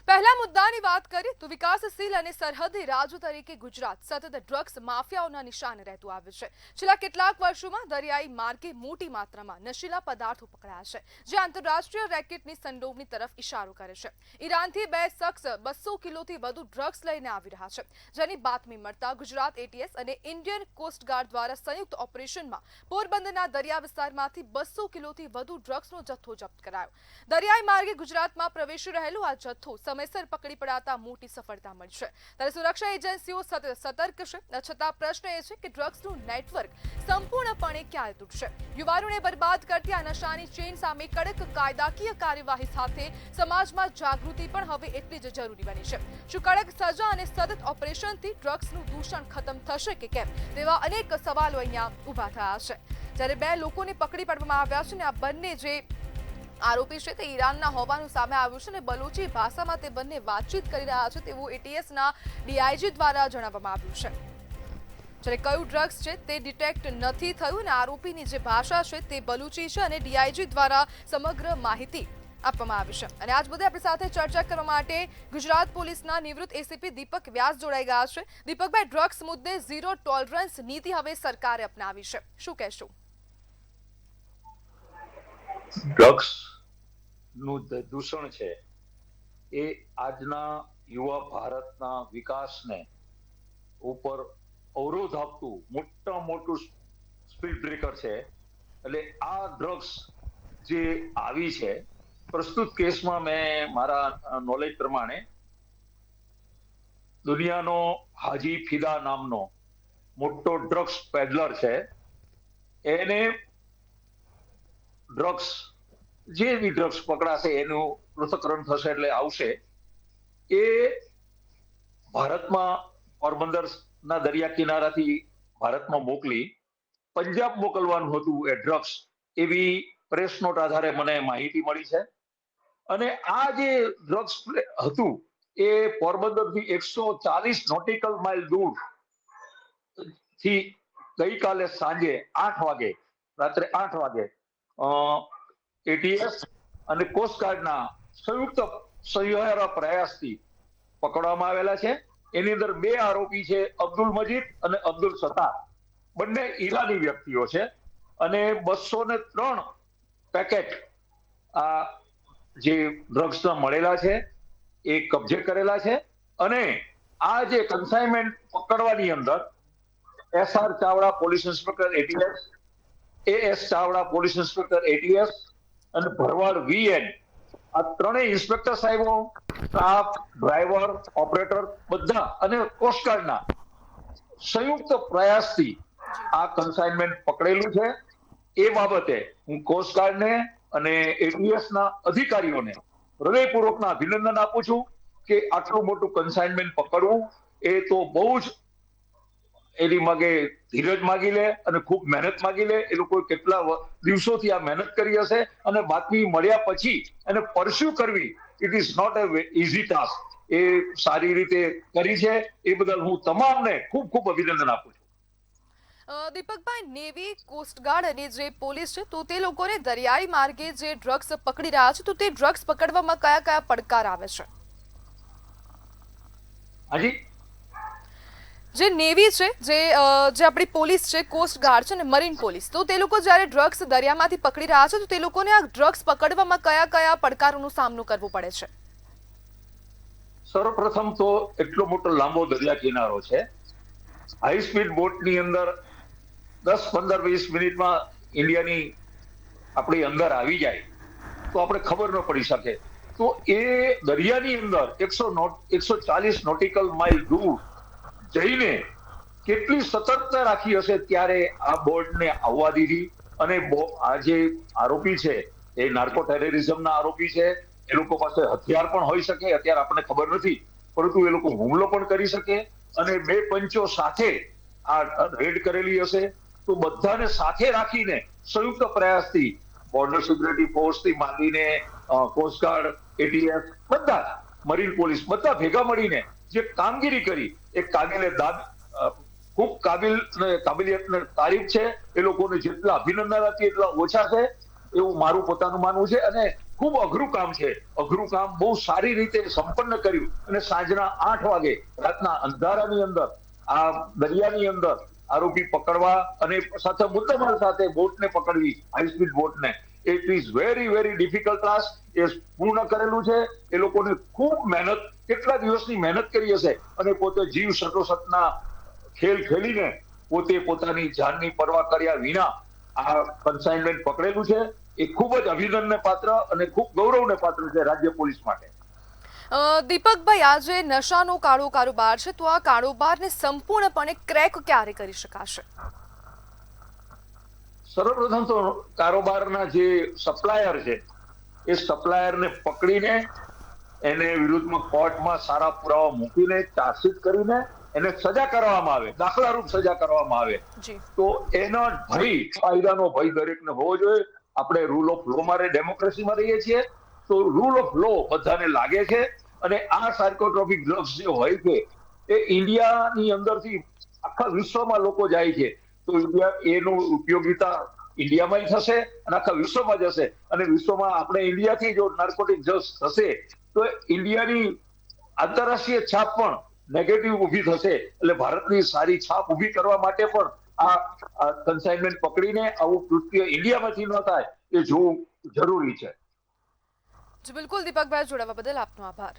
પહેલા મુદ્દાની વાત કરીએ તો વિકાસશીલ અને સરહદી રાજ્ય તરીકે ગુજરાત સતત ડ્રગ્સ માફિયાઓના નિશાને રહેતું આવ્યું છે. છેલ્લા કેટલાક વર્ષોમાં દરિયાઈ માર્ગે મોટી માત્રામાં નશીલા પદાર્થો પકડાયા છે, જે આંતરરાષ્ટ્રીય રેકેટની સંડોવણી તરફ ઇશારો કરે છે. ઈરાનથી બે શખ્સ 200 કિલોથી વધુ ડ્રગ્સ લઈને આવી રહ્યા છે, જેની બાતમી મળતા ગુજરાત એટીએસ અને ઇન્ડિયન કોસ્ટગાર્ડ દ્વારા સંયુક્ત ઓપરેશનમાં પોરબંદરના દરિયા વિસ્તારમાંથી 200 કિલોથી વધુ ડ્રગ્સનો જથ્થો જપ્ત કરાયો. દરિયાઈ માર્ગે ગુજરાતમાં પ્રવેશી રહેલો આ જથ્થો સમયસર પકડી પડાતા મોટી સફળતા મળી છે. ત્યારે સુરક્ષા એજન્સીઓ સતત સતર્ક છે. છતાં પ્રશ્ન એ છે કે ડ્રગ્સનું નેટવર્ક સંપૂર્ણપણે ક્યારે તૂટશે? યુવાનોને બરબાદ કરતી આ નશાની ચેઇન સામે કડક કાયદાકીય કાર્યવાહી સાથે સમાજમાં જાગૃતિ પણ હવે એટલી જ જરૂરી બની છે. શું કડક સજા અને સતત ઓપરેશનથી ડ્રગ્સનું દૂષણ ખતમ થશે કે કેમ, તેવા અનેક સવાલો અહીંયા ઊભા થયા છે. જ્યારે બે લોકોને પકડી પાડવામાં આવ્યા છે અને આ બંને જે આરોપી છે તે ઈરાનના હોવાનું સામે આવ્યું છે અને બલુચી ભાષામાં તે બંને વાતચીત કરી રહ્યા છે તેવું એટીએસના ડીઆઈજી દ્વારા જણાવવામાં આવ્યું છે. જ્યારે કયું ડ્રગ્સ છે તે ડિટેક્ટ નથી થયું અને આરોપીની જે ભાષા છે તે બલુચી છે અને ડીઆઈજી દ્વારા સમગ્ર માહિતી આપવામાં આવી છે. અને આજ બધે આપણી સાથે ચર્ચા કરવા માટે ગુજરાત પોલીસના નિવૃત્ત એસીપી દીપક વ્યાસ જોડાઈ ગયા છે. દીપકભાઈ, ડ્રગ્સ મુદ્દે ઝીરો ટોલરન્સ નીતિ હવે સરકારે અપનાવી છે, શું કહેશો? ડ્રગ્સ નું દૂષણ છે એ આજના યુવા ભારતના વિકાસને ઉપર અવરોધ આપતું મોટું સ્પીડ બ્રેકર છે. એટલે આ ડ્રગ્સ જે આવી છે, પ્રસ્તુત કેસમાં મેં મારા નોલેજ પ્રમાણે દુનિયાનો હાજી ફિદા નામનો મોટો ડ્રગ્સ પેડલર છે, એને ડ્રગ્સ જે બી ડ્રગ્સ પકડાશે એનું પૃથ્થકરણ થશે એટલે આવશે. એ ભારતમાં પોરબંદરના દરિયા કિનારાથી ભારતમાં મોકલી પંજાબ મોકલવાનું હતું એ ડ્રગ્સ, એવી પ્રેસ નોટ આધારે મને માહિતી મળી છે. અને આ જે ડ્રગ્સ હતું એ પોરબંદરથી 140 નોટિકલ માઇલ દૂર થી ગઈકાલે સાંજે 8 વાગે, રાત્રે 8 વાગે એટીએસ અને કોસ્ટગાર્ડના સંયુક્ત સહિયારા પ્રયાસથી પકડવામાં આવેલા છે. એની અંદર બે આરોપી છે, અબ્દુલ મજીદ અને અબ્દુલ સત્તાર, બંને ઈરાની વ્યક્તિઓ છે. અને 203 પેકેટ આ જે ડ્રગ્સના મળેલા છે એ કબજે કરેલા છે. અને આ જે કન્સાઇનમેન્ટ પકડવાની અંદર SR Chavda police inspector ATS, as Chavda police inspector ATS અને ભરવાડ વીએન, આ ત્રણેય ઇન્સ્પેક્ટર સાહેબો, સ્ટાફ, ડ્રાઈવર, ઓપરેટર બધા અને કોસ્ટગાર્ડના સંયુક્ત પ્રયાસથી આ કન્સાઇનમેન્ટ પકડેલું છે. એ બાબતે હું કોસ્ટગાર્ડને અને એટીએસના અધિકારીઓને હૃદયપૂર્વકના અભિનંદન આપું છું કે આટલું મોટું કન્સાઇનમેન્ટ પકડવું એ તો બહુ જ એની માગે ધીરજ માગી લે અને ખૂબ મહેનત માગી લે. એ લોકો કેટલા દિવસોથી આ મહેનત કરી હશે અને બાતમી મળ્યા પછી એને પરસ્યુ કરવી, it is not a easy task. એ સારી રીતે કરી છે, એ બદલ હું તમામને ખૂબ ખૂબ અભિનંદન આપું છું. દીપકભાઈ, નેવી, કોસ્ટગાર્ડ અને જે પોલીસ છે તો તે લોકોને દરિયાઈ માર્ગે જે ડ્રગ્સ પકડી રહ્યા છે તો તે ડ્રગ્સ પકડવામાં કયા કયા પડકાર આવે છે? હાજી, જે નેવી છે, જે આપણી પોલીસ છે, કોસ્ટગાર્ડ છે અને મરીન પોલીસ, તો તે લોકો જ્યારે ડ્રગ્સ દરિયામાંથી પકડી રહ્યા છે તો તે લોકોને આ ડ્રગ્સ પકડવામાં કયા કયા પડકારોનો સામનો કરવો પડે છે? સર્વપ્રથમ તો એટલો મોટો લાંબો દરિયા કિનારો છે, હાઈ સ્પીડ બોટની અંદર 10, 15, 20 મિનિટમાં ઇન્ડિયાની આપણી અંદર આવી જાય તો આપણે ખબર ન પડી શકે. તો એ દરિયાની અંદર 140 નોટિકલ માઇલ દૂર જઈને કેટલી સતર્કતા રાખી હશે ત્યારે આ બોટને આવવા દીધી. અને આ જે આરોપી છે એ નાર્કો ટેરરિઝમના આરોપી છે. એ લોકો પાસે હથિયાર પણ હોઈ શકે, અત્યારે આપણને ખબર નથી, પરંતુ એ લોકો હુમલો પણ કરી શકે. અને બે પંચો સાથે આ રેડ કરેલી હશે તો બધાને સાથે રાખીને સંયુક્ત પ્રયાસથી બોર્ડર સિક્યુરિટી ફોર્સથી માંડીને કોસ્ટગાર્ડ, એટીએસ, બધા મરીન પોલીસ બધા ભેગા મળીને જે કામગીરી કરી એ ખૂબ કાબિલિયતને તારીફ છે. એ લોકોને જેટલા અભિનંદન આપીએ એટલા ઓછા છે એવું મારું પોતાનું માનવું છે. અને ખૂબ અઘરું કામ છે. અઘરું કામ બહુ સારી રીતે સંપન્ન કર્યું અને સાંજના 8 વાગે રાતના અંધારાની અંદર આ દરિયાની અંદર આરોપી પકડવા અને સાથે મુદ્દામાલ સાથે બોટને પકડવી, હાઈ સ્પીડ બોટને, it is very very difficult task. એ પૂર્ણ કરેલું છે. એ લોકોને ખૂબ મહેનત, કેટલા દિવસની મહેનત કરી હશે અને પોતે જીવ સટોસટના ખેલ ખેલીને પોતે પોતાની જાનની પરવા કર્યા વિના આ કન્સાઇનમેન્ટ પકડેલું છે. એ ખૂબ જ અભિનંદનને પાત્ર અને ખૂબ ગૌરવને પાત્ર છે રાજ્ય પોલીસ માટે. દીપકભાઈ, આ જે નશાનો કાળો કારોબાર છે, તો આ કારોબારને સંપૂર્ણપણે ક્રેક ક્યારે કરી શકાશે? સર્વપ્રથમ તો કારોબારના જે સપ્લાયર છે એ સપ્લાયરને પકડીને એને વિરુદ્ધમાં કોર્ટમાં સારા પુરાવા મૂકીને ચાર્જશીટ કરીને એને સજા કરવામાં આવે, દાખલારૂપ સજા કરવામાં આવે. તો એનો ભય, કાયદાનો ભય દરેકને હોવો જોઈએ. આપણે રૂલ ઓફ લો માં ડેમોક્રેસીમાં રહીએ છીએ, તો રૂલ ઓફ લો બધાને લાગે છે. અને આ સાયકોટ્રોપિક ડ્રગ્સ જે હોય છે એ ઇન્ડિયાની અંદરથી આખા વિશ્વમાં લોકો જાય છે. તો એનું ઉપયોગિતા ઇન્ડિયામાં થશે અને આખા વિશ્વમાં જશે. અને વિશ્વમાં આપણે ઇન્ડિયાથી જો નાર્કોટિક ડ્રગ્સ થશે તો ઇન્ડિયાની આંતરરાષ્ટ્રીય છાપ પણ નેગેટિવ ઊભી થશે. એટલે ભારતની સારી છાપ ઊભી કરવા માટે પણ આ કન્સાઇનમેન્ટ પકડીને આવું કૃત્ય ઇન્ડિયામાંથી ન થાય એ જોવું જરૂરી છે. જી બિલકુલ દીપકભાઈ, જોડાવા બદલ આપનો આભાર.